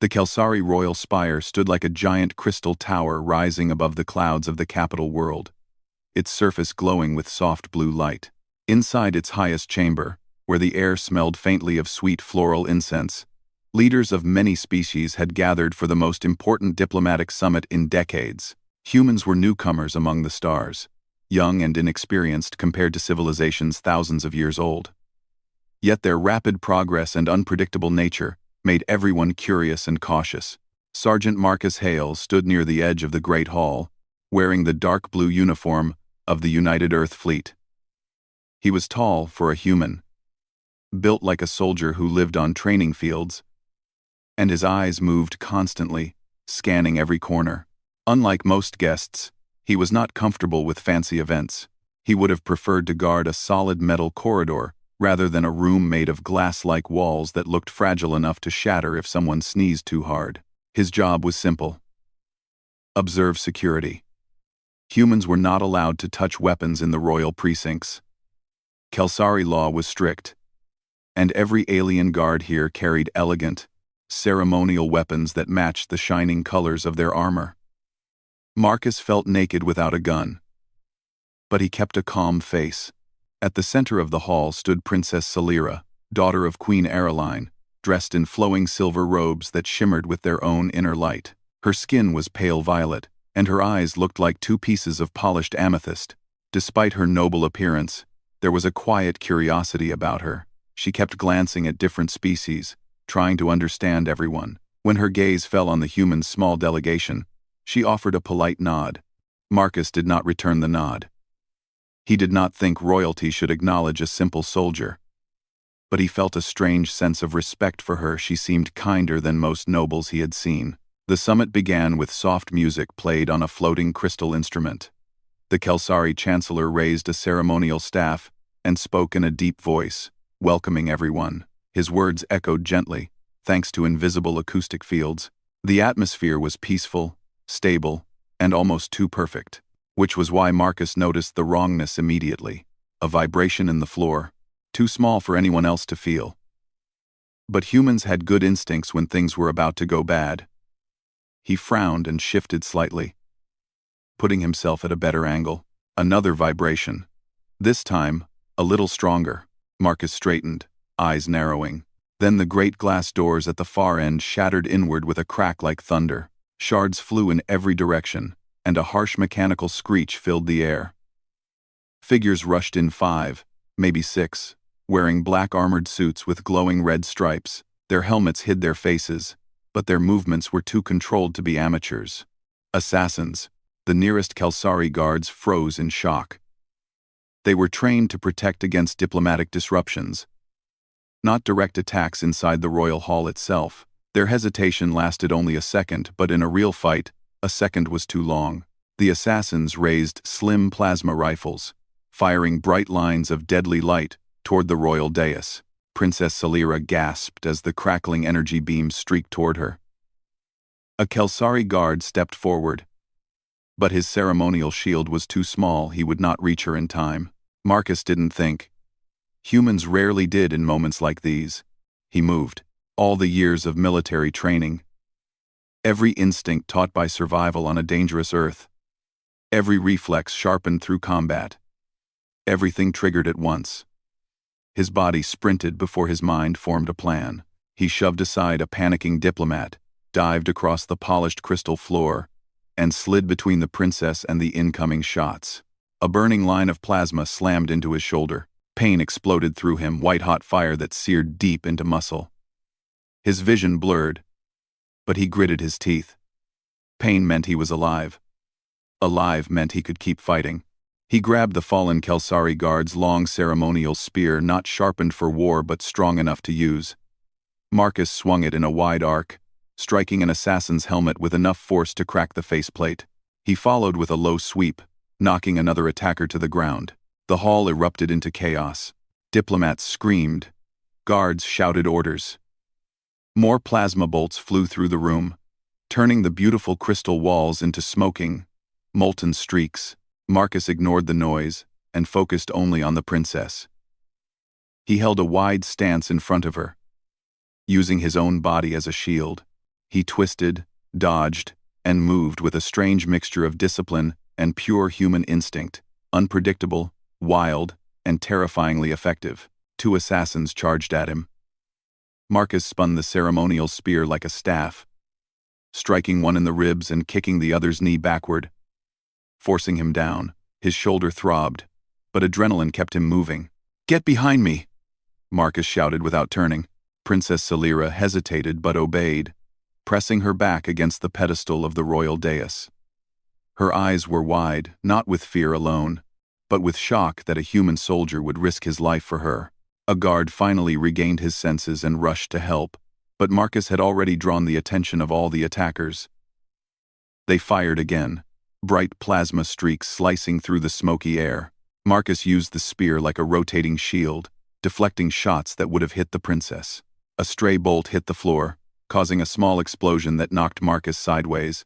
The Kelsari royal spire stood like a giant crystal tower rising above the clouds of the capital world, its surface glowing with soft blue light. Inside its highest chamber, where the air smelled faintly of sweet floral incense, leaders of many species had gathered for the most important diplomatic summit in decades. Humans were newcomers among the stars, young and inexperienced compared to civilizations thousands of years old. Yet their rapid progress and unpredictable nature made everyone curious and cautious. Sergeant Marcus Hale stood near the edge of the Great Hall, wearing the dark blue uniform of the United Earth Fleet. He was tall for a human, built like a soldier who lived on training fields, and his eyes moved constantly, scanning every corner. Unlike most guests, he was not comfortable with fancy events. He would have preferred to guard a solid metal corridor rather than a room made of glass-like walls that looked fragile enough to shatter if someone sneezed too hard. His job was simple: observe security. Humans were not allowed to touch weapons in the royal precincts. Kelsari law was strict, and every alien guard here carried elegant, ceremonial weapons that matched the shining colors of their armor. Marcus felt naked without a gun, but he kept a calm face. At the center of the hall stood Princess Salira, daughter of Queen Areline, dressed in flowing silver robes that shimmered with their own inner light. Her skin was pale violet, and her eyes looked like two pieces of polished amethyst. Despite her noble appearance, there was a quiet curiosity about her. She kept glancing at different species, trying to understand everyone. When her gaze fell on the human's small delegation, she offered a polite nod. Marcus did not return the nod. He did not think royalty should acknowledge a simple soldier, but he felt a strange sense of respect for her. She seemed kinder than most nobles he had seen. The summit began with soft music played on a floating crystal instrument. The Kelsari chancellor raised a ceremonial staff and spoke in a deep voice, welcoming everyone. His words echoed gently, thanks to invisible acoustic fields. The atmosphere was peaceful, stable, and almost too perfect, which was why Marcus noticed the wrongness immediately. A vibration in the floor, too small for anyone else to feel. But humans had good instincts when things were about to go bad. He frowned and shifted slightly, putting himself at a better angle. Another vibration. This time, a little stronger. Marcus straightened, eyes narrowing. Then the great glass doors at the far end shattered inward with a crack like thunder. Shards flew in every direction, and a harsh mechanical screech filled the air. Figures rushed in 5, maybe 6, wearing black armored suits with glowing red stripes. Their helmets hid their faces, but their movements were too controlled to be amateurs. Assassins, the nearest Kelsari guards, froze in shock. They were trained to protect against diplomatic disruptions, not direct attacks inside the royal hall itself. Their hesitation lasted only a second, but in a real fight, a second was too long. The assassins raised slim plasma rifles, firing bright lines of deadly light toward the royal dais. Princess Salira gasped as the crackling energy beams streaked toward her. A Kelsari guard stepped forward, but his ceremonial shield was too small. He would not reach her in time. Marcus didn't think. Humans rarely did in moments like these. He moved. All the years of military training, every instinct taught by survival on a dangerous Earth, every reflex sharpened through combat, everything triggered at once. His body sprinted before his mind formed a plan. He shoved aside a panicking diplomat, dived across the polished crystal floor, and slid between the princess and the incoming shots. A burning line of plasma slammed into his shoulder. Pain exploded through him, white-hot fire that seared deep into muscle. His vision blurred, but he gritted his teeth. Pain meant he was alive. Alive meant he could keep fighting. He grabbed the fallen Kelsari guard's long ceremonial spear, not sharpened for war but strong enough to use. Marcus swung it in a wide arc, striking an assassin's helmet with enough force to crack the faceplate. He followed with a low sweep, knocking another attacker to the ground. The hall erupted into chaos. Diplomats screamed. Guards shouted orders. More plasma bolts flew through the room, turning the beautiful crystal walls into smoking, molten streaks. Marcus ignored the noise and focused only on the princess. He held a wide stance in front of her, using his own body as a shield. He twisted, dodged, and moved with a strange mixture of discipline and pure human instinct, unpredictable, wild, and terrifyingly effective. 2 assassins charged at him. Marcus spun the ceremonial spear like a staff, striking one in the ribs and kicking the other's knee backward, forcing him down. His shoulder throbbed, but adrenaline kept him moving. "Get behind me!" Marcus shouted without turning. Princess Celira hesitated but obeyed, pressing her back against the pedestal of the royal dais. Her eyes were wide, not with fear alone, but with shock that a human soldier would risk his life for her. A guard finally regained his senses and rushed to help, but Marcus had already drawn the attention of all the attackers. They fired again, bright plasma streaks slicing through the smoky air. Marcus used the spear like a rotating shield, deflecting shots that would have hit the princess. A stray bolt hit the floor, causing a small explosion that knocked Marcus sideways.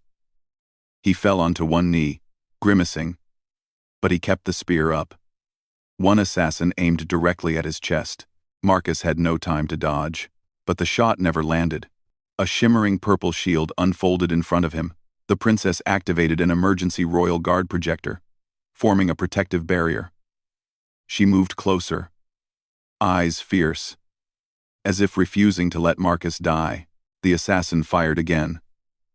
He fell onto one knee, grimacing, but he kept the spear up. One assassin aimed directly at his chest. Marcus had no time to dodge, but the shot never landed. A shimmering purple shield unfolded in front of him. The princess activated an emergency royal guard projector, forming a protective barrier. She moved closer, eyes fierce, as if refusing to let Marcus die. The assassin fired again,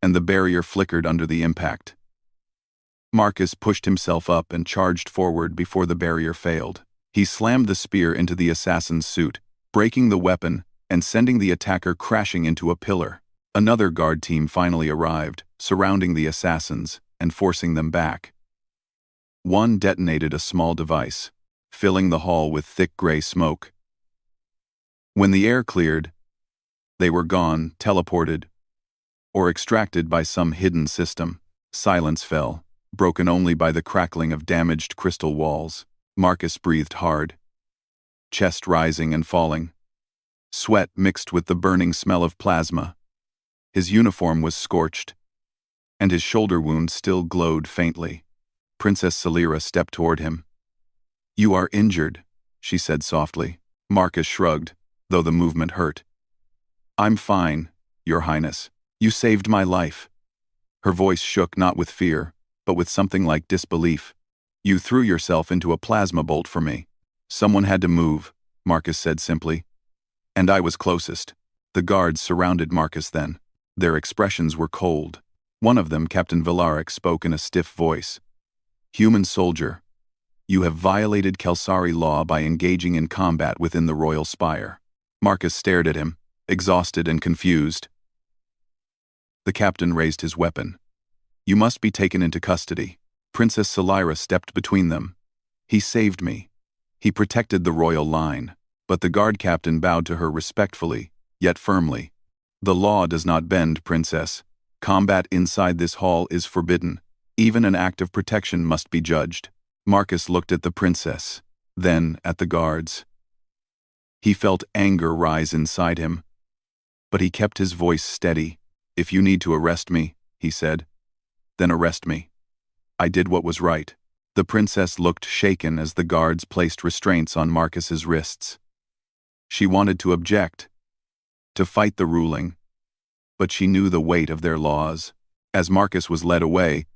and the barrier flickered under the impact. Marcus pushed himself up and charged forward before the barrier failed. He slammed the spear into the assassin's suit, breaking the weapon and sending the attacker crashing into a pillar. Another guard team finally arrived, surrounding the assassins and forcing them back. One detonated a small device, filling the hall with thick gray smoke. When the air cleared, they were gone, teleported, or extracted by some hidden system. Silence fell, broken only by the crackling of damaged crystal walls. Marcus breathed hard, chest rising and falling. Sweat mixed with the burning smell of plasma. His uniform was scorched, and his shoulder wound still glowed faintly. Princess Celira stepped toward him. "You are injured," she said softly. Marcus shrugged, though the movement hurt. "I'm fine, Your Highness. You saved my life." Her voice shook not with fear, but with something like disbelief. "You threw yourself into a plasma bolt for me." "Someone had to move," Marcus said simply. "And I was closest." The guards surrounded Marcus then. Their expressions were cold. One of them, Captain Vilaric, spoke in a stiff voice. "Human soldier, you have violated Kelsari law by engaging in combat within the royal spire." Marcus stared at him, exhausted and confused. The captain raised his weapon. "You must be taken into custody." Princess Celira stepped between them. "He saved me. He protected the royal line." But the guard captain bowed to her respectfully, yet firmly. "The law does not bend, Princess. Combat inside this hall is forbidden. Even an act of protection must be judged." Marcus looked at the princess, then at the guards. He felt anger rise inside him, but he kept his voice steady. "If you need to arrest me," he said, "then arrest me. I did what was right." The princess looked shaken as the guards placed restraints on Marcus's wrists. She wanted to object, to fight the ruling, but she knew the weight of their laws. As Marcus was led away,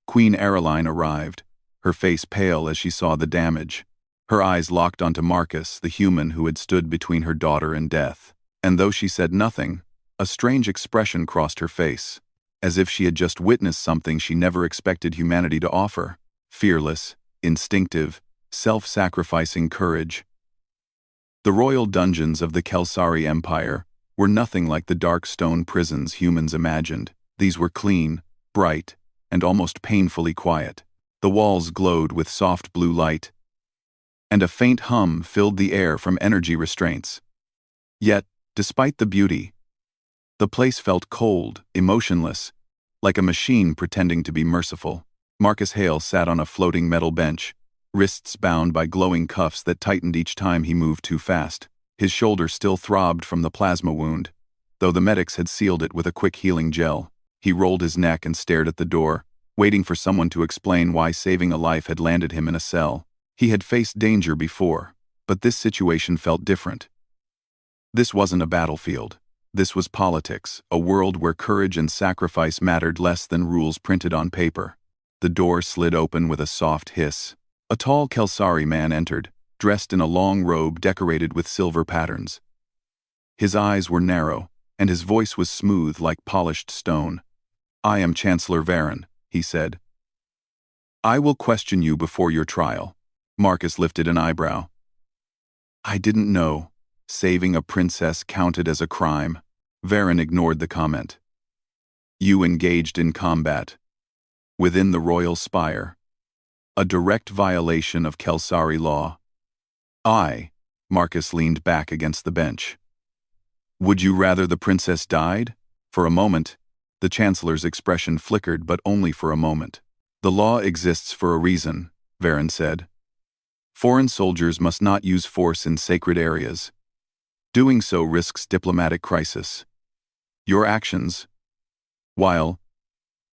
Queen Aeroline arrived, her face pale as she saw the damage. Her eyes locked onto Marcus, the human who had stood between her daughter and death. And though she said nothing, a strange expression crossed her face, as if she had just witnessed something she never expected humanity to offer: fearless, instinctive, self-sacrificing courage. The royal dungeons of the Kelsari Empire were nothing like the dark stone prisons humans imagined. These were clean, bright, and almost painfully quiet. The walls glowed with soft blue light, and a faint hum filled the air from energy restraints. Yet, despite the beauty, the place felt cold, emotionless, like a machine pretending to be merciful. Marcus Hale sat on a floating metal bench, wrists bound by glowing cuffs that tightened each time he moved too fast. His shoulder still throbbed from the plasma wound, though the medics had sealed it with a quick healing gel. He rolled his neck and stared at the door, waiting for someone to explain why saving a life had landed him in a cell. He had faced danger before, but this situation felt different. This wasn't a battlefield. This was politics, a world where courage and sacrifice mattered less than rules printed on paper. The door slid open with a soft hiss. A tall Kelsari man entered, dressed in a long robe decorated with silver patterns. His eyes were narrow, and his voice was smooth like polished stone. "I am Chancellor Varen," he said. "I will question you before your trial." Marcus lifted an eyebrow. "I didn't know. Saving a princess counted as a crime." Varen ignored the comment. "You engaged in combat. Within the royal spire. A direct violation of Kelsari law." Marcus leaned back against the bench. "Would you rather the princess died?" For a moment, the Chancellor's expression flickered, but only for a moment. "The law exists for a reason," Varen said. "Foreign soldiers must not use force in sacred areas. Doing so risks diplomatic crisis. Your actions, while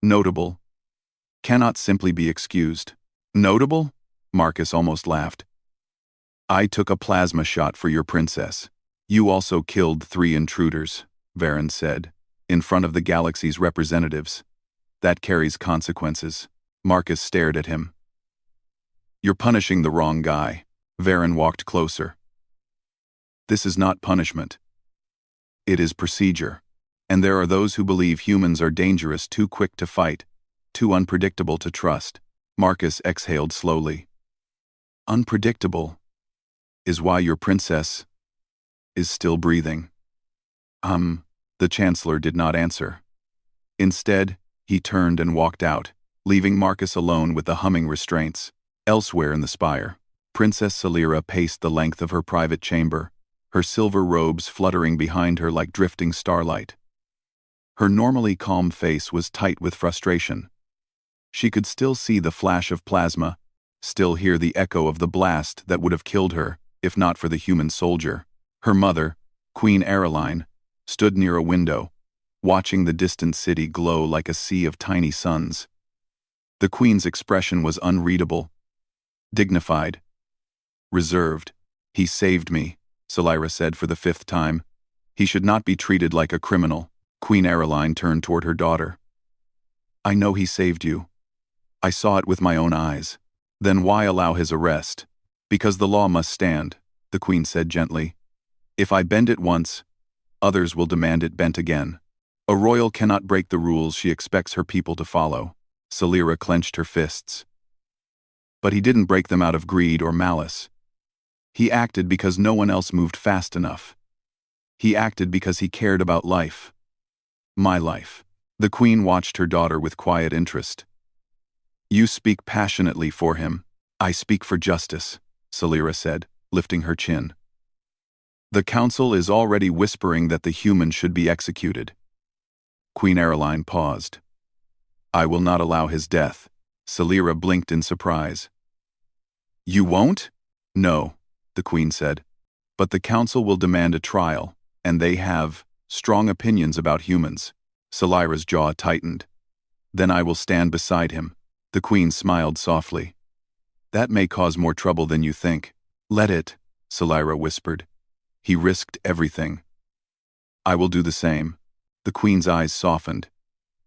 notable, cannot simply be excused." "Notable?" Marcus almost laughed. "I took a plasma shot for your princess. You also killed 3 intruders," Varen said, "in front of the galaxy's representatives. That carries consequences." Marcus stared at him. "You're punishing the wrong guy." Varen walked closer. "This is not punishment. It is procedure. And there are those who believe humans are dangerous, too quick to fight, too unpredictable to trust." Marcus exhaled slowly. "Unpredictable is why your princess is still breathing." The Chancellor did not answer. Instead, he turned and walked out, leaving Marcus alone with the humming restraints. Elsewhere in the spire, Princess Salira paced the length of her private chamber, her silver robes fluttering behind her like drifting starlight. Her normally calm face was tight with frustration. She could still see the flash of plasma, still hear the echo of the blast that would have killed her, if not for the human soldier. Her mother, Queen Aeroline, stood near a window, watching the distant city glow like a sea of tiny suns. The Queen's expression was unreadable, dignified, reserved. "He saved me," Salira said for the 5th time. "He should not be treated like a criminal." Queen Aeroline turned toward her daughter. "I know he saved you. I saw it with my own eyes." "Then why allow his arrest?" "Because the law must stand," the Queen said gently. "If I bend it once, others will demand it bent again. A royal cannot break the rules she expects her people to follow." Salira clenched her fists. "But he didn't break them out of greed or malice. He acted because no one else moved fast enough. He acted because he cared about life. My life." The Queen watched her daughter with quiet interest. "You speak passionately for him." "I speak for justice," Salira said, lifting her chin. "The Council is already whispering that the human should be executed." Queen Aeroline paused. "I will not allow his death." Salira blinked in surprise. "You won't?" "No," the Queen said. "But the Council will demand a trial, and they have strong opinions about humans." Salira's jaw tightened. "Then I will stand beside him." The Queen smiled softly. "That may cause more trouble than you think." "Let it," Salira whispered. "He risked everything." "I will do the same." The Queen's eyes softened.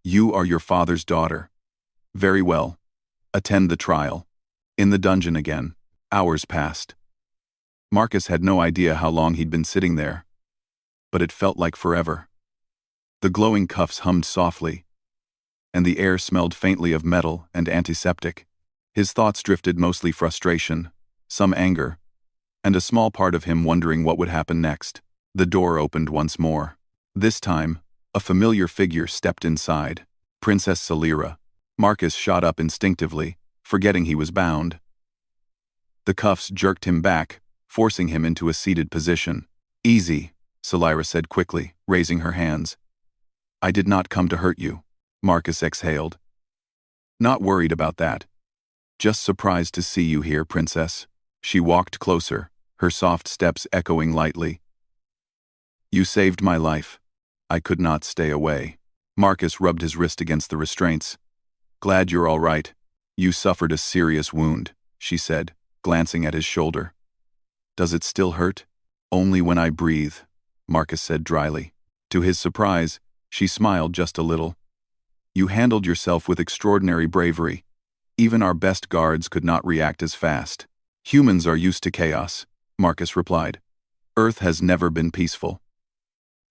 "You are your father's daughter. Very well. Attend the trial." In the dungeon again, hours passed. Marcus had no idea how long he'd been sitting there, but it felt like forever. The glowing cuffs hummed softly, and the air smelled faintly of metal and antiseptic. His thoughts drifted, mostly frustration, some anger, and a small part of him wondering what would happen next. The door opened once more. This time, a familiar figure stepped inside. Princess Salira. Marcus shot up instinctively, forgetting he was bound. The cuffs jerked him back, forcing him into a seated position. "Easy," Salira said quickly, raising her hands. "I did not come to hurt you." Marcus exhaled. "Not worried about that. Just surprised to see you here, Princess." She walked closer, her soft steps echoing lightly. "You saved my life. I could not stay away." Marcus rubbed his wrist against the restraints. "Glad you're all right. You suffered a serious wound," she said, glancing at his shoulder. "Does it still hurt?" "Only when I breathe," Marcus said dryly. To his surprise, she smiled just a little. "You handled yourself with extraordinary bravery. Even our best guards could not react as fast." "Humans are used to chaos," Marcus replied. "Earth has never been peaceful."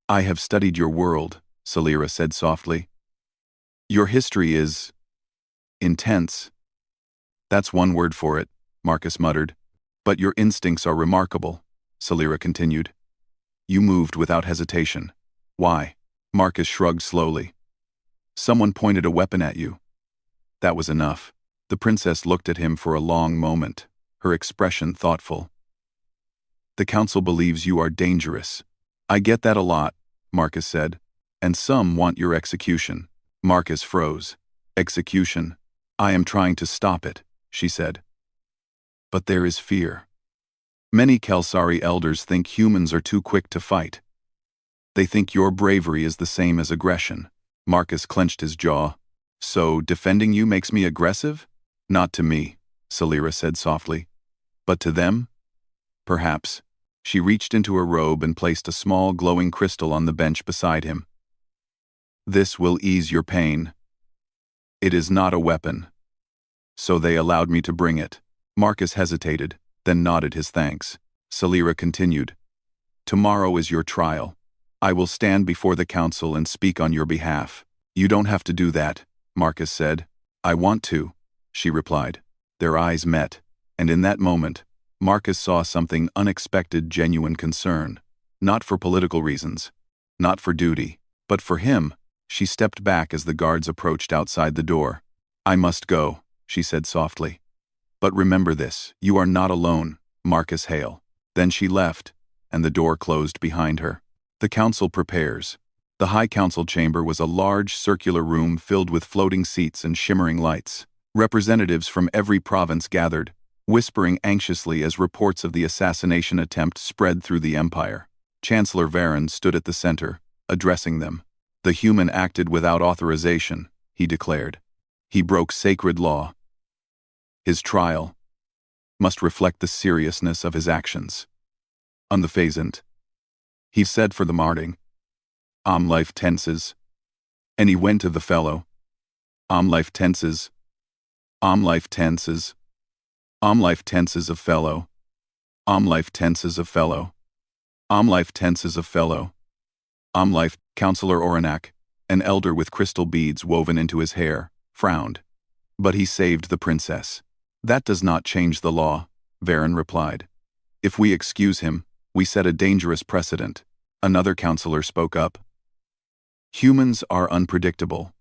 "I have studied your world," Celira said softly. "Your history is intense." "That's one word for it," Marcus muttered. "But your instincts are remarkable," Celira continued. "You moved without hesitation." "Why?" Marcus shrugged slowly. "Someone pointed a weapon at you." That was enough. The princess looked at him for a long moment, her expression thoughtful. "The council believes you are dangerous." "I get that a lot," Marcus said. "And some want your execution." Marcus froze. "Execution? I am trying to stop it," she said. "But there is fear. Many Kelsari elders think humans are too quick to fight. They think your bravery is the same as aggression." Marcus clenched his jaw. "So, defending you makes me aggressive?" "Not to me," Celira said softly. "But to them? Perhaps." She reached into her robe and placed a small glowing crystal on the bench beside him. "This will ease your pain. It is not a weapon." "So they allowed me to bring it." Marcus hesitated, then nodded his thanks. Celira continued. "Tomorrow is your trial. I will stand before the council and speak on your behalf." "You don't have to do that," Marcus said. "I want to," she replied. Their eyes met, and in that moment, Marcus saw something unexpected, genuine concern. Not for political reasons, not for duty, but for him. She stepped back as the guards approached outside the door. "I must go," she said softly. "But remember this, you are not alone, Marcus Hale." Then she left, and the door closed behind her. The council prepares. The High Council chamber was a large circular room filled with floating seats and shimmering lights. Representatives from every province gathered, whispering anxiously as reports of the assassination attempt spread through the empire. Chancellor Varen stood at the center, addressing them. "The human acted without authorization," he declared. "He broke sacred law. His trial must reflect the seriousness of his actions." "Unfazant," he said for the martyrdom. Life tenses. And he went to the fellow. Life tenses. Life tenses. Life tenses of fellow. Life tenses of fellow. Life tenses of fellow. Life. Counselor Oranak, an elder with crystal beads woven into his hair, frowned. "But he saved the princess." "That does not change the law," Varen replied. "If we excuse him, we set a dangerous precedent." Another counselor spoke up. "Humans are unpredictable.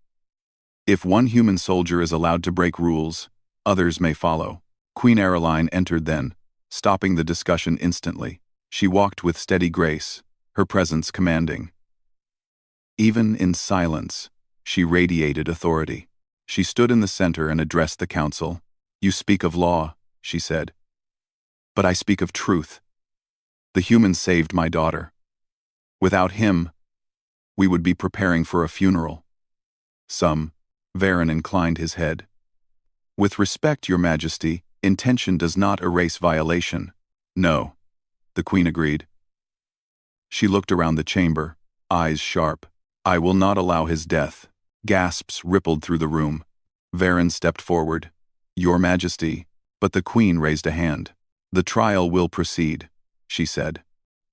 If one human soldier is allowed to break rules, others may follow." Queen Areline entered then, stopping the discussion instantly. She walked with steady grace, her presence commanding. Even in silence, she radiated authority. She stood in the center and addressed the council. "You speak of law," she said. "But I speak of truth. The human saved my daughter. Without him, we would be preparing for a funeral." Varen inclined his head. "With respect, Your Majesty, intention does not erase violation." "No," the Queen agreed. She looked around the chamber, eyes sharp. "I will not allow his death." Gasps rippled through the room. Varen stepped forward. "Your Majesty," but the Queen raised a hand. "The trial will proceed," she said.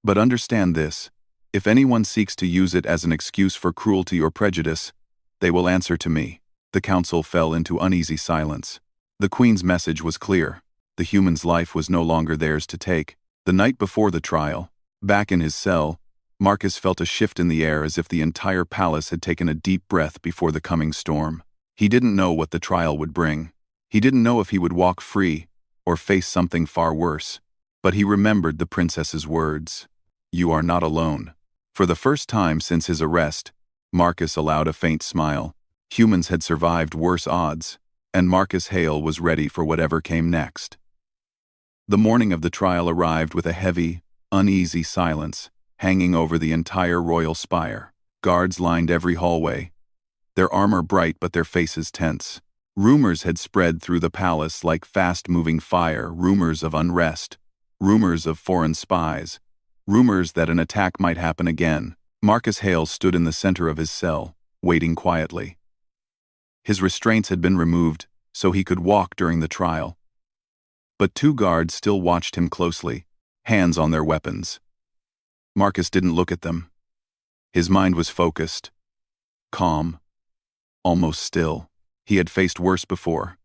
"But understand this, if anyone seeks to use it as an excuse for cruelty or prejudice, they will answer to me." The council fell into uneasy silence. The Queen's message was clear. The human's life was no longer theirs to take. The night before the trial, back in his cell, Marcus felt a shift in the air as if the entire palace had taken a deep breath before the coming storm. He didn't know what the trial would bring. He didn't know if he would walk free or face something far worse. But he remembered the princess's words. "You are not alone." For the first time since his arrest, Marcus allowed a faint smile. Humans had survived worse odds, and Marcus Hale was ready for whatever came next. The morning of the trial arrived with a heavy, uneasy silence hanging over the entire royal spire. Guards lined every hallway, their armor bright but their faces tense. Rumors had spread through the palace like fast-moving fire, rumors of unrest, rumors of foreign spies, rumors that an attack might happen again. Marcus Hale stood in the center of his cell, waiting quietly. His restraints had been removed, so he could walk during the trial. But 2 guards still watched him closely, hands on their weapons. Marcus didn't look at them. His mind was focused, calm, almost still. He had faced worse before.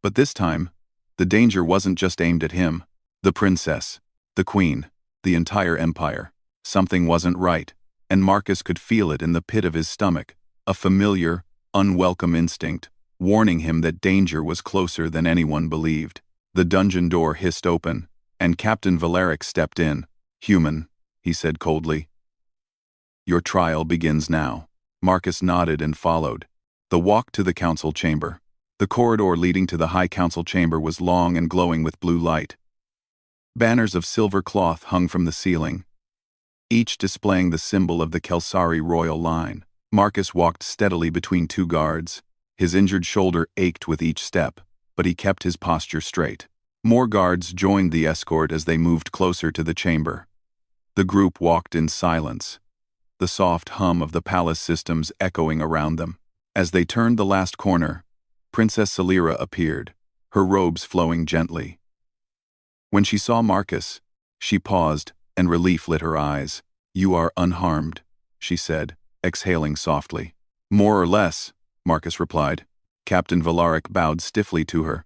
But this time, the danger wasn't just aimed at him. The princess, the queen, the entire empire. Something wasn't right, and Marcus could feel it in the pit of his stomach, a familiar, unwelcome instinct, warning him that danger was closer than anyone believed. The dungeon door hissed open, and Captain Valeric stepped in. "Human," he said coldly. "Your trial begins now." Marcus nodded and followed. The walk to the council chamber. The corridor leading to the high council chamber was long and glowing with blue light. Banners of silver cloth hung from the ceiling, each displaying the symbol of the Kelsari royal line. Marcus walked steadily between 2 guards. His injured shoulder ached with each step, but he kept his posture straight. More guards joined the escort as they moved closer to the chamber. The group walked in silence, the soft hum of the palace systems echoing around them. As they turned the last corner, Princess Celira appeared, her robes flowing gently. When she saw Marcus, she paused, and relief lit her eyes. "You are unharmed," she said, exhaling softly. "More or less," Marcus replied. Captain Valeric bowed stiffly to her.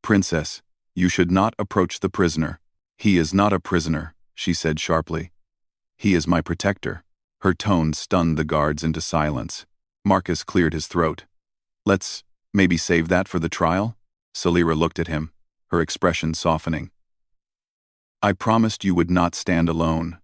"Princess, you should not approach the prisoner." "He is not a prisoner," she said sharply. "He is my protector." Her tone stunned the guards into silence. Marcus cleared his throat. "Let's maybe save that for the trial?" Celira looked at him, her expression softening. "I promised you would not stand alone."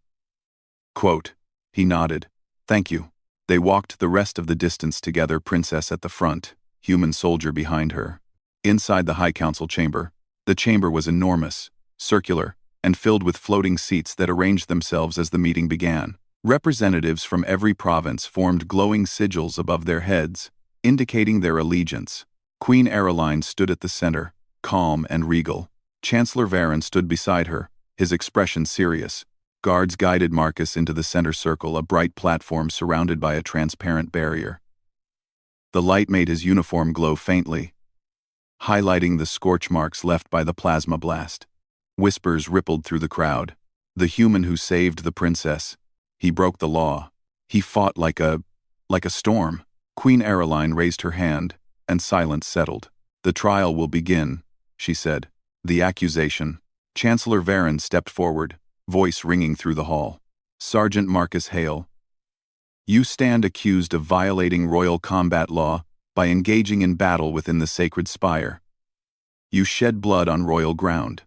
Quote. He nodded. "Thank you." They walked the rest of the distance together, Princess at the front, human soldier behind her. Inside the High Council chamber, the chamber was enormous, circular, and filled with floating seats that arranged themselves as the meeting began. Representatives from every province formed glowing sigils above their heads, indicating their allegiance. Queen Aeroline stood at the center, calm and regal. Chancellor Varen stood beside her, his expression serious. Guards guided Marcus into the center circle, a bright platform surrounded by a transparent barrier. The light made his uniform glow faintly, highlighting the scorch marks left by the plasma blast. Whispers rippled through the crowd. "The human who saved the princess. He broke the law. He fought like a storm." Queen Aeroline raised her hand, and silence settled. "The trial will begin," she said. "The accusation." Chancellor Varen stepped forward, voice ringing through the hall. "Sergeant Marcus Hale, you stand accused of violating royal combat law by engaging in battle within the sacred spire. You shed blood on royal ground.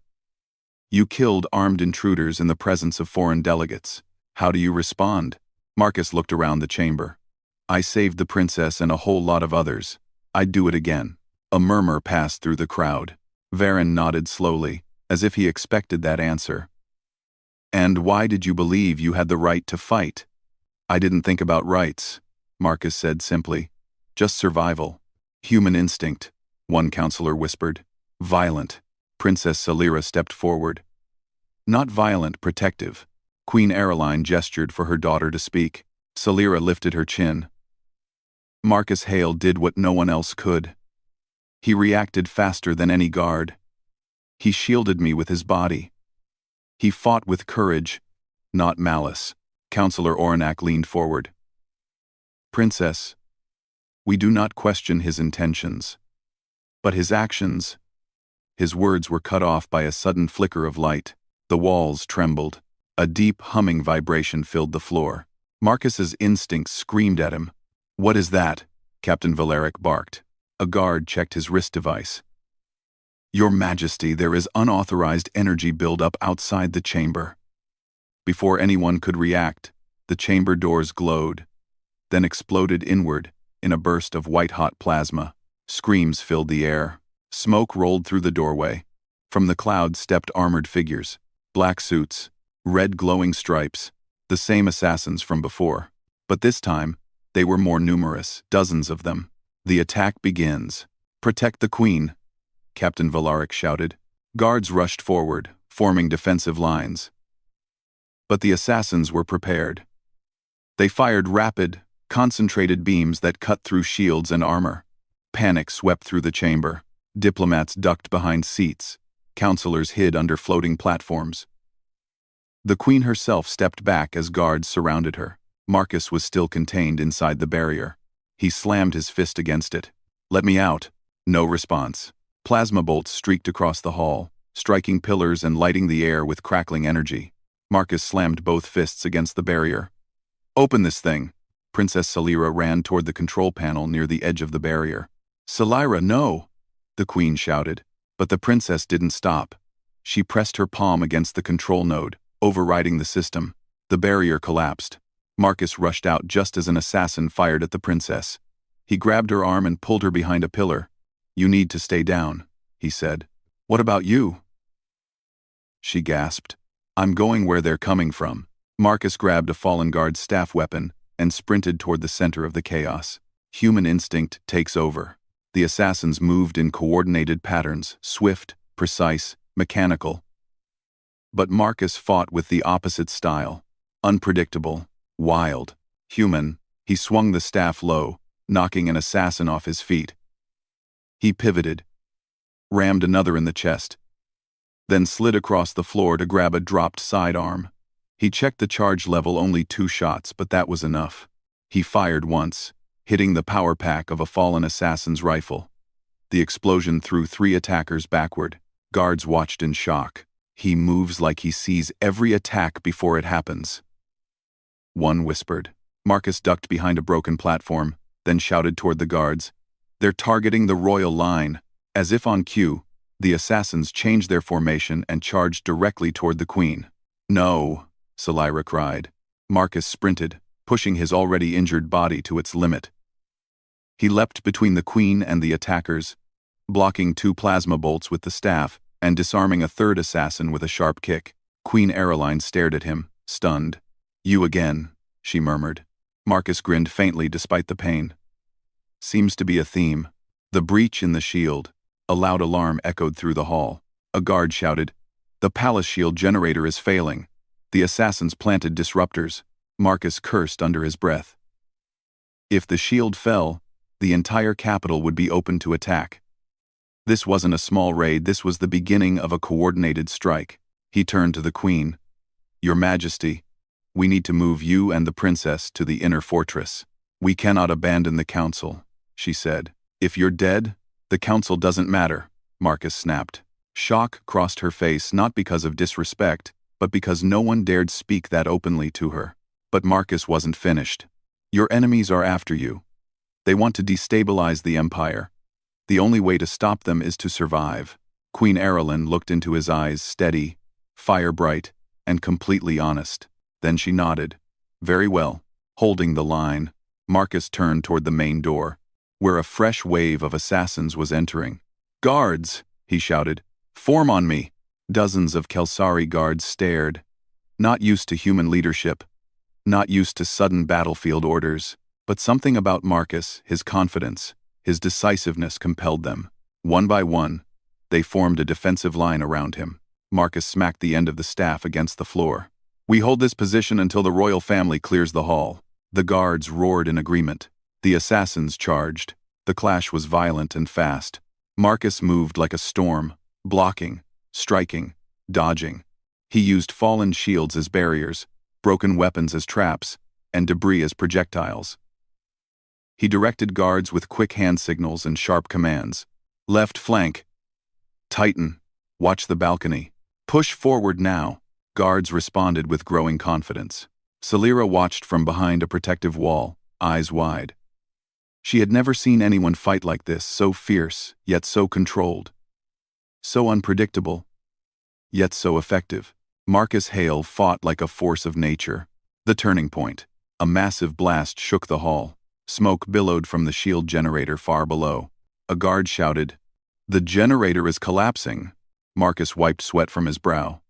You killed armed intruders in the presence of foreign delegates. How do you respond?" Marcus looked around the chamber. "I saved the princess and a whole lot of others. I'd do it again." A murmur passed through the crowd. Varen nodded slowly, as if he expected that answer. "And why did you believe you had the right to fight?" "I didn't think about rights," Marcus said simply. "Just survival. Human instinct," one counselor whispered. "Violent." Princess Celira stepped forward. "Not violent, protective." Queen Aeroline gestured for her daughter to speak. Celira lifted her chin. "Marcus Hale did what no one else could. He reacted faster than any guard. He shielded me with his body. He fought with courage, not malice." Counselor Oranak leaned forward. "Princess, we do not question his intentions. But his actions..." His words were cut off by a sudden flicker of light. The walls trembled. A deep humming vibration filled the floor. Marcus's instincts screamed at him. "What is that?" Captain Valeric barked. A guard checked his wrist device. "Your Majesty, there is unauthorized energy buildup outside the chamber." Before anyone could react, the chamber doors glowed, then exploded inward in a burst of white-hot plasma. Screams filled the air. Smoke rolled through the doorway. From the clouds stepped armored figures, black suits, red glowing stripes, the same assassins from before. But this time, they were more numerous, dozens of them. "The attack begins. Protect the Queen," Captain Valeric shouted. Guards rushed forward, forming defensive lines. But the assassins were prepared. They fired rapid, concentrated beams that cut through shields and armor. Panic swept through the chamber. Diplomats ducked behind seats. Counselors hid under floating platforms. The Queen herself stepped back as guards surrounded her. Marcus was still contained inside the barrier. He slammed his fist against it. "Let me out." No response. Plasma bolts streaked across the hall, striking pillars and lighting the air with crackling energy. Marcus slammed both fists against the barrier. "Open this thing." Princess Salira ran toward the control panel near the edge of the barrier. "Salira, no!" the Queen shouted. But the princess didn't stop. She pressed her palm against the control node, overriding the system. The barrier collapsed. Marcus rushed out just as an assassin fired at the princess. He grabbed her arm and pulled her behind a pillar. "You need to stay down," he said. "What about you?" She gasped. "I'm going where they're coming from." Marcus grabbed a fallen guard's staff weapon and sprinted toward the center of the chaos. Human instinct takes over. The assassins moved in coordinated patterns, swift, precise, mechanical. But Marcus fought with the opposite style. Unpredictable, wild, human. He swung the staff low, knocking an assassin off his feet. He pivoted, rammed another in the chest, then slid across the floor to grab a dropped sidearm. He checked the charge level, only 2 shots, but that was enough. He fired once, hitting the power pack of a fallen assassin's rifle. The explosion threw 3 attackers backward. Guards watched in shock. "He moves like he sees every attack before it happens," one whispered. Marcus ducked behind a broken platform, then shouted toward the guards, "They're targeting the royal line." As if on cue, the assassins changed their formation and charged directly toward the Queen. "No," Salira cried. Marcus sprinted, pushing his already injured body to its limit. He leapt between the Queen and the attackers, blocking 2 plasma bolts with the staff and disarming a 3rd assassin with a sharp kick. Queen Aeroline stared at him, stunned. "You again," she murmured. Marcus grinned faintly despite the pain. "Seems to be a theme." The breach in the shield. A loud alarm echoed through the hall. A guard shouted, "The palace shield generator is failing." The assassins planted disruptors. Marcus cursed under his breath. If the shield fell, the entire capital would be open to attack. This wasn't a small raid, this was the beginning of a coordinated strike. He turned to the Queen. "Your Majesty, we need to move you and the princess to the inner fortress. We cannot abandon the council," she said. "If you're dead, the council doesn't matter," Marcus snapped. Shock crossed her face, not because of disrespect, but because no one dared speak that openly to her. But Marcus wasn't finished. "Your enemies are after you. They want to destabilize the Empire. The only way to stop them is to survive." Queen Aeroline looked into his eyes, steady, fire-bright, and completely honest. Then she nodded. "Very well." Holding the line, Marcus turned toward the main door, where a fresh wave of assassins was entering. "Guards!" he shouted. "Form on me!" Dozens of Kelsari guards stared, not used to human leadership, not used to sudden battlefield orders, but something about Marcus, his confidence, his decisiveness compelled them. One by one, they formed a defensive line around him. Marcus smacked the end of the staff against the floor. "We hold this position until the royal family clears the hall." The guards roared in agreement. The assassins charged. The clash was violent and fast. Marcus moved like a storm, blocking, striking, dodging. He used fallen shields as barriers, broken weapons as traps, and debris as projectiles. He directed guards with quick hand signals and sharp commands. "Left flank. Tighten. Watch the balcony. Push forward now." Guards responded with growing confidence. Salira watched from behind a protective wall, eyes wide. She had never seen anyone fight like this, so fierce, yet so controlled. So unpredictable, yet so effective. Marcus Hale fought like a force of nature. The turning point. A massive blast shook the hall. Smoke billowed from the shield generator far below. A guard shouted, "The generator is collapsing." Marcus wiped sweat from his brow.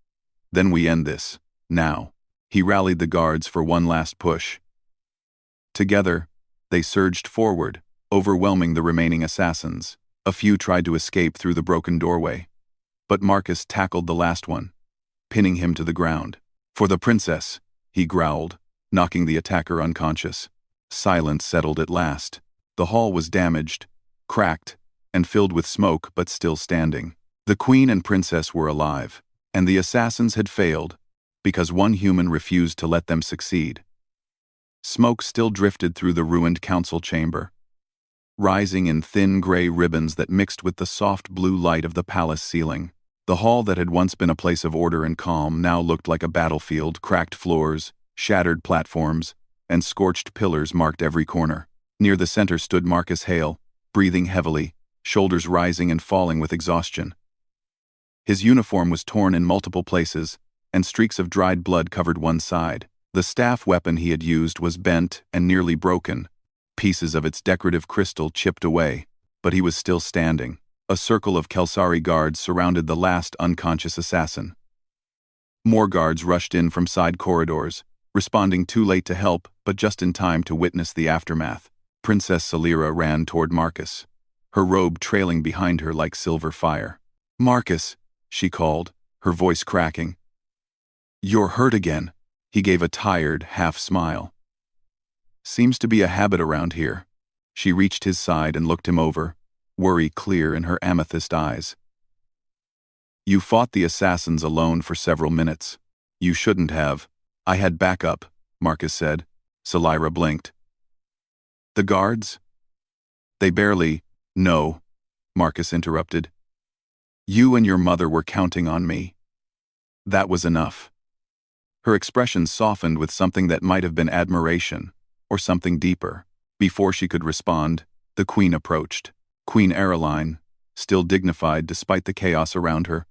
"Then we end this. Now." He rallied the guards for one last push. Together, they surged forward, overwhelming the remaining assassins. A few tried to escape through the broken doorway. But Marcus tackled the last one, pinning him to the ground. "For the princess," he growled. knocking the attacker unconscious. Silence settled at last. The hall was damaged, cracked, and filled with smoke but still standing. The queen and princess were alive, and the assassins had failed because one human refused to let them succeed. Smoke still drifted through the ruined council chamber, rising in thin gray ribbons that mixed with the soft blue light of the palace ceiling. The hall that had once been a place of order and calm now looked like a battlefield. Cracked floors, shattered platforms, and scorched pillars marked every corner. Near the center stood Marcus Hale, breathing heavily, shoulders rising and falling with exhaustion. His uniform was torn in multiple places, and streaks of dried blood covered one side. The staff weapon he had used was bent and nearly broken, pieces of its decorative crystal chipped away, but he was still standing. A circle of Kelsari guards surrounded the last unconscious assassin. More guards rushed in from side corridors, responding too late to help but just in time to witness the aftermath. Princess Salira ran toward Marcus, her robe trailing behind her like silver fire. "Marcus," she called, her voice cracking. "You're hurt again." He gave a tired, half smile. "Seems to be a habit around here." She reached his side and looked him over, worry clear in her amethyst eyes. "You fought the assassins alone for several minutes. You shouldn't have." "I had backup," Marcus said. Salira blinked. "The guards?" "They barely—" "No," Marcus interrupted. "You and your mother were counting on me. That was enough." Her expression softened with something that might have been admiration, or something deeper. Before she could respond, the queen approached. Queen Areline, still dignified despite the chaos around her,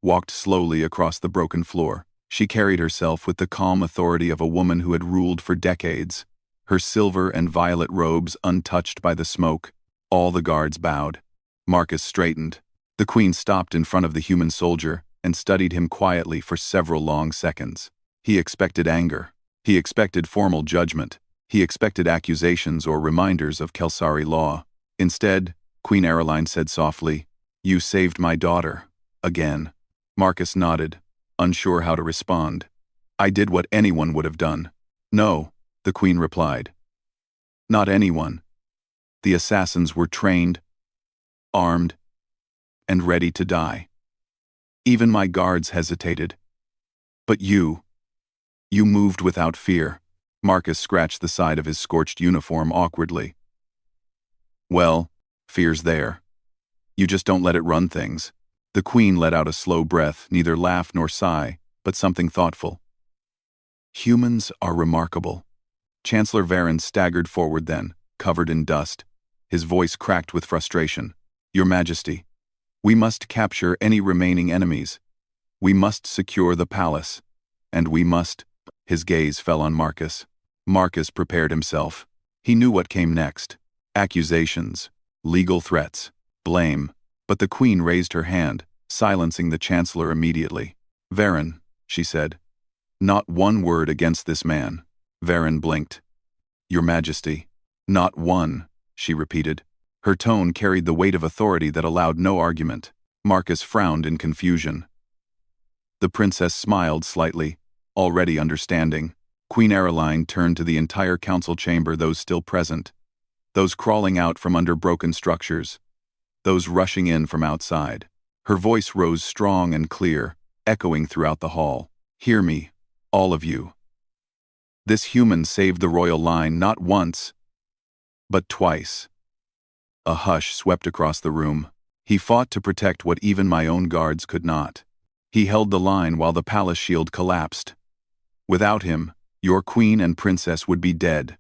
walked slowly across the broken floor. She carried herself with the calm authority of a woman who had ruled for decades, her silver and violet robes untouched by the smoke. All the guards bowed. Marcus straightened. The queen stopped in front of the human soldier and studied him quietly for several long seconds. He expected anger. He expected formal judgment. He expected accusations or reminders of Kelsari law. Instead, Queen Areline said softly, "You saved my daughter. Again." Marcus nodded, unsure how to respond. "I did what anyone would have done." "No," the queen replied. "Not anyone. The assassins were trained, armed, and ready to die. Even my guards hesitated. But you moved without fear." Marcus scratched the side of his scorched uniform awkwardly. "Well, fear's there. You just don't let it run things." The queen let out a slow breath, neither laugh nor sigh, but something thoughtful. "Humans are remarkable." Chancellor Varen staggered forward then, covered in dust. His voice cracked with frustration. "Your Majesty, we must capture any remaining enemies. We must secure the palace. And we must—" His gaze fell on Marcus. Marcus prepared himself. He knew what came next. Accusations, legal threats, blame. But the queen raised her hand, silencing the chancellor immediately. "Varen," she said. "Not one word against this man." Varen blinked. "Your Majesty." "Not one," she repeated. Her tone carried the weight of authority that allowed no argument. Marcus frowned in confusion. The princess smiled slightly, already understanding. Queen Areline turned to the entire council chamber, those still present, those crawling out from under broken structures, those rushing in from outside. Her voice rose strong and clear, echoing throughout the hall. "Hear me, all of you. This human saved the royal line not once, but twice." A hush swept across the room. "He fought to protect what even my own guards could not. He held the line while the palace shield collapsed. Without him, your queen and princess would be dead.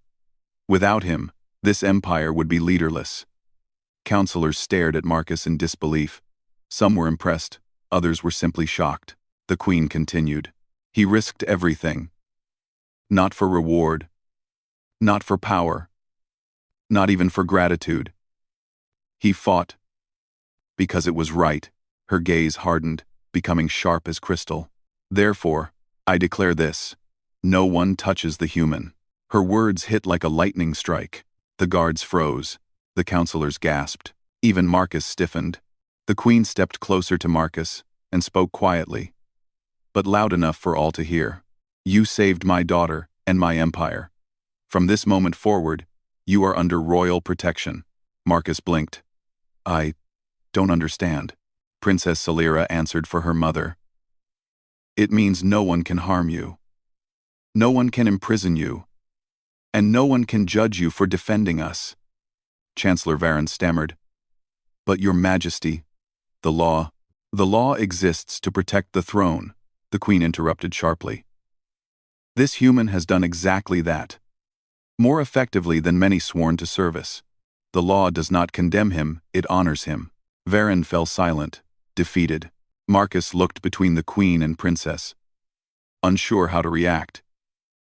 Without him, this empire would be leaderless." Counselors stared at Marcus in disbelief. Some were impressed, others were simply shocked. The queen continued. "He risked everything. Not for reward. Not for power. Not even for gratitude. He fought because it was right." Her gaze hardened, becoming sharp as crystal. "Therefore, I declare this. No one touches the human." Her words hit like a lightning strike. The guards froze. The counselors gasped. Even Marcus stiffened. The queen stepped closer to Marcus and spoke quietly, but loud enough for all to hear. "You saved my daughter, and my empire. From this moment forward, you are under royal protection." Marcus blinked. "I don't understand," Princess Salira answered for her mother. "It means no one can harm you. No one can imprison you. And no one can judge you for defending us." Chancellor Varen stammered. "But your majesty, the law exists to protect the throne," the queen interrupted sharply. "This human has done exactly that. More effectively than many sworn to service. The law does not condemn him, it honors him." Varen fell silent, defeated. Marcus looked between the queen and princess, unsure how to react.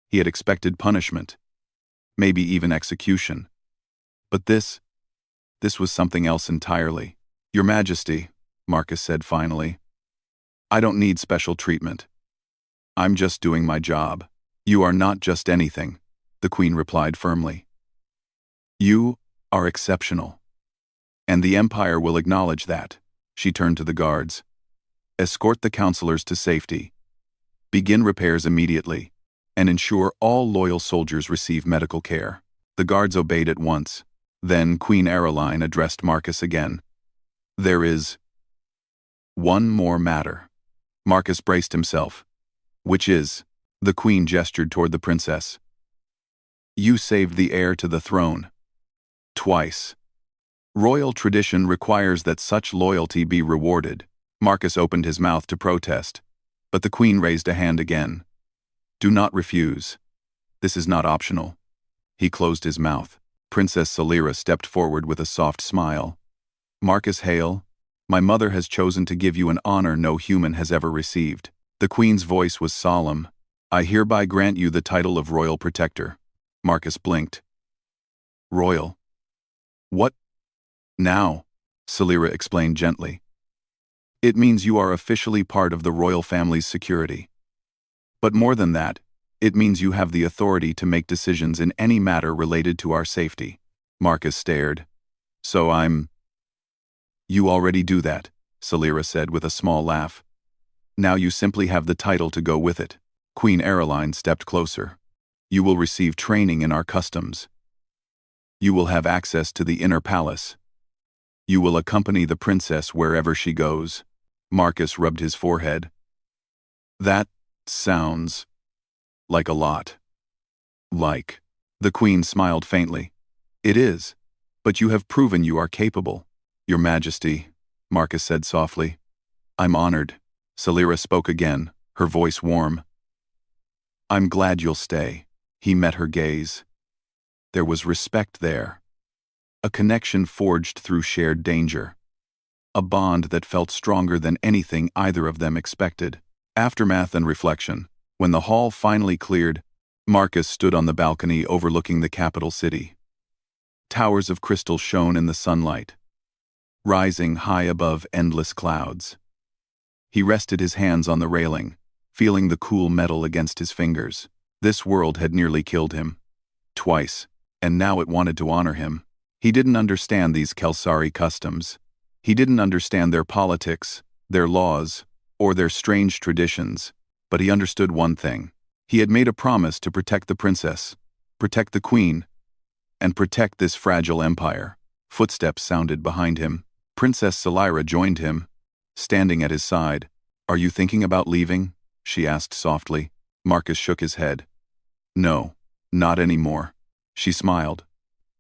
He had expected punishment, maybe even execution. But this was something else entirely. "Your Majesty," Marcus said finally, "I don't need special treatment. I'm just doing my job." "You are not just anything," the queen replied firmly. "You are exceptional. And the Empire will acknowledge that." She turned to the guards. "Escort the counselors to safety. Begin repairs immediately, and ensure all loyal soldiers receive medical care." The guards obeyed at once. Then Queen Aeroline addressed Marcus again. "There is one more matter." Marcus braced himself. "Which is?" The queen gestured toward the princess. "You saved the heir to the throne. Twice. Royal tradition requires that such loyalty be rewarded." Marcus opened his mouth to protest, but the queen raised a hand again. "Do not refuse. This is not optional." He closed his mouth. Princess Salira stepped forward with a soft smile. "Marcus Hale, my mother has chosen to give you an honor no human has ever received." The queen's voice was solemn. "I hereby grant you the title of Royal Protector." Marcus blinked. "Royal? What now?" Salira explained gently. "It means you are officially part of the royal family's security. But more than that, it means you have the authority to make decisions in any matter related to our safety." Marcus stared. "So You already do that," Salira said with a small laugh. "Now you simply have the title to go with it." Queen Aeroline stepped closer. "You will receive training in our customs. You will have access to the inner palace. You will accompany the princess wherever she goes." Marcus rubbed his forehead. "That sounds like a lot." "Like." The queen smiled faintly. "It is, but you have proven you are capable." "Your Majesty," Marcus said softly. "I'm honored." Salira spoke again, her voice warm. "I'm glad you'll stay." He met her gaze. There was respect there. A connection forged through shared danger. A bond that felt stronger than anything either of them expected. Aftermath and reflection. When the hall finally cleared, Marcus stood on the balcony overlooking the capital city. Towers of crystal shone in the sunlight, rising high above endless clouds. He rested his hands on the railing, feeling the cool metal against his fingers. This world had nearly killed him. Twice, and now it wanted to honor him. He didn't understand these Kelsari customs. He didn't understand their politics, their laws, or their strange traditions, but he understood one thing. He had made a promise to protect the princess, protect the queen, and protect this fragile empire. Footsteps sounded behind him. Princess Salira joined him, standing at his side. "Are you thinking about leaving?" she asked softly. Marcus shook his head. "No, not anymore." She smiled.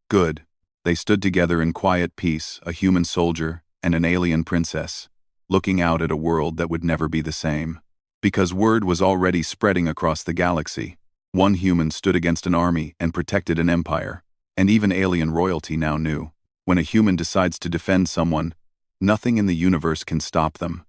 "Good." They stood together in quiet peace, a human soldier and an alien princess, looking out at a world that would never be the same. Because word was already spreading across the galaxy. One human stood against an army and protected an empire, and even alien royalty now knew. When a human decides to defend someone, nothing in the universe can stop them.